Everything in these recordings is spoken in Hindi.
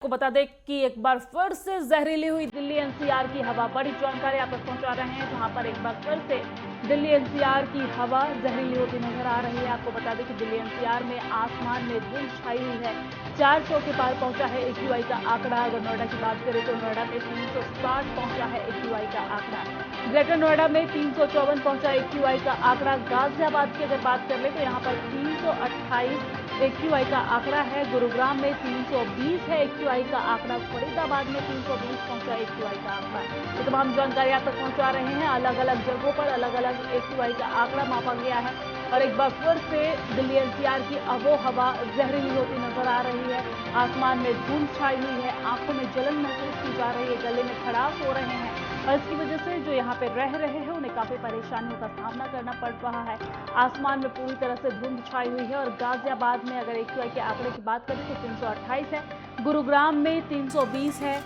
को बता दें कि एक बार फिर से जहरीली हुई दिल्ली एनसीआर की हवा। बड़ी जानकारी आप तक पहुंचा रहे हैं, जहां पर एक बार फिर से दिल्ली एनसीआर की हवा जहरीली होती नजर आ रही है। आपको बता दें कि दिल्ली एनसीआर में आसमान में धुंध छाई हुई है। 400 के पार पहुंचा है एक्यूआई का आंकड़ा। अगर नोएडा की बात करें तो नोएडा में 360 पहुंचा है एक्यूआई का आंकड़ा। ग्रेटर नोएडा में 354 पहुंचा एक्यूआई का आंकड़ा। गाजियाबाद की अगर बात कर ले तो यहाँ पर 328 एक्यूआई का आंकड़ा है। गुरुग्राम में 320 है एक्यूआई का आंकड़ा। फरीदाबाद में 320 पहुंचा एक्यूआई का आंकड़ा। ये तमाम जानकारी आप तक पहुंचा रहे हैं। अलग अलग जगहों पर अलग अलग एक्यूआई का आंकड़ा मापा गया है और एक बार फिर से दिल्ली एनसीआर की आबो हवा जहरीली होती नजर आ रही है। आसमान में धुंध छाई हुई है, आंखों में जलन महसूस की जा रही है, गले में खराश हो रहे हैं और इसकी वजह से जो यहाँ पे रह रहे हैं उन्हें काफी परेशानियों का सामना करना पड़ रहा है। आसमान में पूरी तरह से धुंध छाई हुई है और गाजियाबाद में अगर एक्यूआई के आंकड़े की बात करें तो 328 है, गुरुग्राम में 320 है।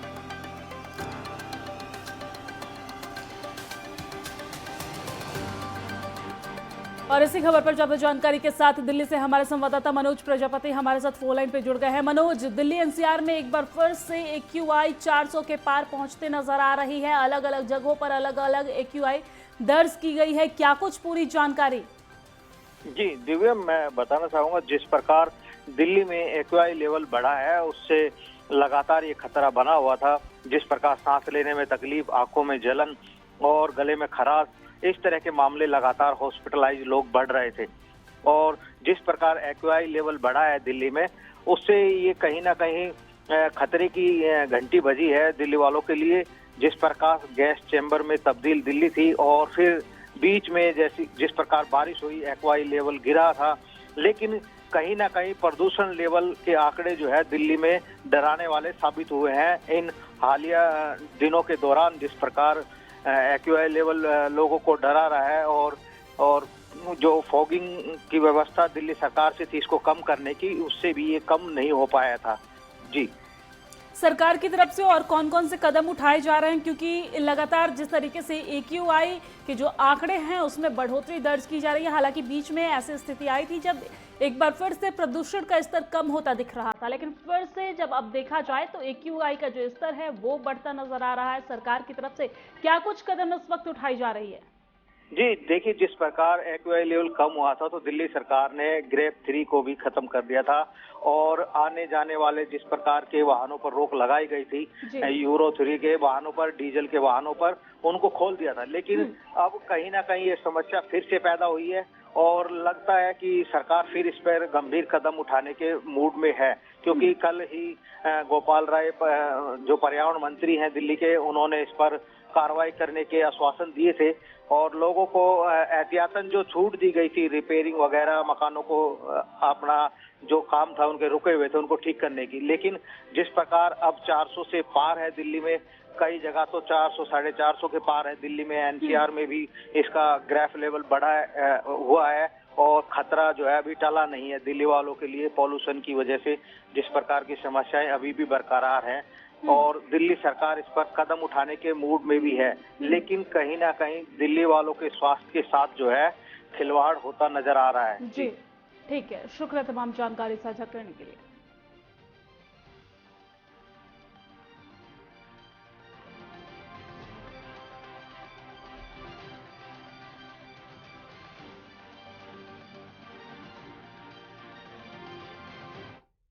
और इसी खबर पर ज्यादा जानकारी के साथ दिल्ली से हमारे संवाददाता मनोज प्रजापति हमारे साथ फोन लाइन पे जुड़ गए हैं। मनोज, दिल्ली एनसीआर में एक बार फिर से एक्यूआई 400 के पार पहुंचते नजर आ रही है। अलग अलग जगहों पर अलग अलग एक्यूआई दर्ज की गई है, क्या कुछ पूरी जानकारी? जी दिव्या, मैं बताना चाहूंगा जिस प्रकार दिल्ली में एक्यूआई लेवल बढ़ा है उससे लगातार ये खतरा बना हुआ था। जिस प्रकार सांस लेने में तकलीफ, आंखों में जलन और गले में खराश, इस तरह के मामले लगातार हॉस्पिटलाइज लोग बढ़ रहे थे और जिस प्रकार एक्यूआई लेवल बढ़ा है दिल्ली में उससे ये कहीं ना कहीं खतरे की घंटी बजी है दिल्ली वालों के लिए। जिस प्रकार गैस चैम्बर में तब्दील दिल्ली थी और फिर बीच में जिस प्रकार बारिश हुई एक्यूआई लेवल गिरा था, लेकिन कहीं ना कहीं प्रदूषण लेवल के आंकड़े जो है दिल्ली में डराने वाले साबित हुए हैं। इन हालिया दिनों के दौरान जिस प्रकार एक्यूआई लेवल लोगों को डरा रहा है और जो फॉगिंग की व्यवस्था दिल्ली सरकार से थी इसको कम करने की, उससे भी ये कम नहीं हो पाया था। जी, सरकार की तरफ से और कौन कौन से कदम उठाए जा रहे हैं, क्योंकि लगातार जिस तरीके से एक्यूआई के जो आंकड़े हैं उसमें बढ़ोतरी दर्ज की जा रही है। हालांकि बीच में ऐसी स्थिति आई थी जब एक बार फिर से प्रदूषण का स्तर कम होता दिख रहा था, लेकिन फिर से जब अब देखा जाए तो एक्यूआई का जो स्तर है वो बढ़ता नजर आ रहा है। सरकार की तरफ से क्या कुछ कदम इस वक्त उठाई जा रही है? जी देखिए, जिस प्रकार एक्यूआई लेवल कम हुआ था तो दिल्ली सरकार ने ग्रेड 3 को भी खत्म कर दिया था और आने जाने वाले जिस प्रकार के वाहनों पर रोक लगाई गई थी, यूरो 3 के वाहनों पर, डीजल के वाहनों पर, उनको खोल दिया था। लेकिन अब कहीं ना कहीं ये समस्या फिर से पैदा हुई है और लगता है कि सरकार फिर इस पर गंभीर कदम उठाने के मूड में है, क्योंकि कल ही गोपाल राय जो पर्यावरण मंत्री हैं दिल्ली के, उन्होंने इस पर कार्रवाई करने के आश्वासन दिए थे और लोगों को एहतियातन जो छूट दी गई थी रिपेयरिंग वगैरह, मकानों को अपना जो काम था उनके रुके हुए थे उनको ठीक करने की। लेकिन जिस प्रकार अब 400 से पार है दिल्ली में, कई जगह तो 400 साढ़े 400 के पार है दिल्ली में, एनसीआर में भी इसका ग्राफ लेवल बढ़ा हुआ है और खतरा जो है अभी टला नहीं है दिल्ली वालों के लिए। पॉल्यूशन की वजह से जिस प्रकार की समस्याएं अभी भी बरकरार हैं और दिल्ली सरकार इस पर कदम उठाने के मूड में भी है, लेकिन कहीं ना कहीं दिल्ली वालों के स्वास्थ्य के साथ जो है खिलवाड़ होता नजर आ रहा है। जी ठीक है, शुक्रिया तमाम जानकारी साझा करने के लिए।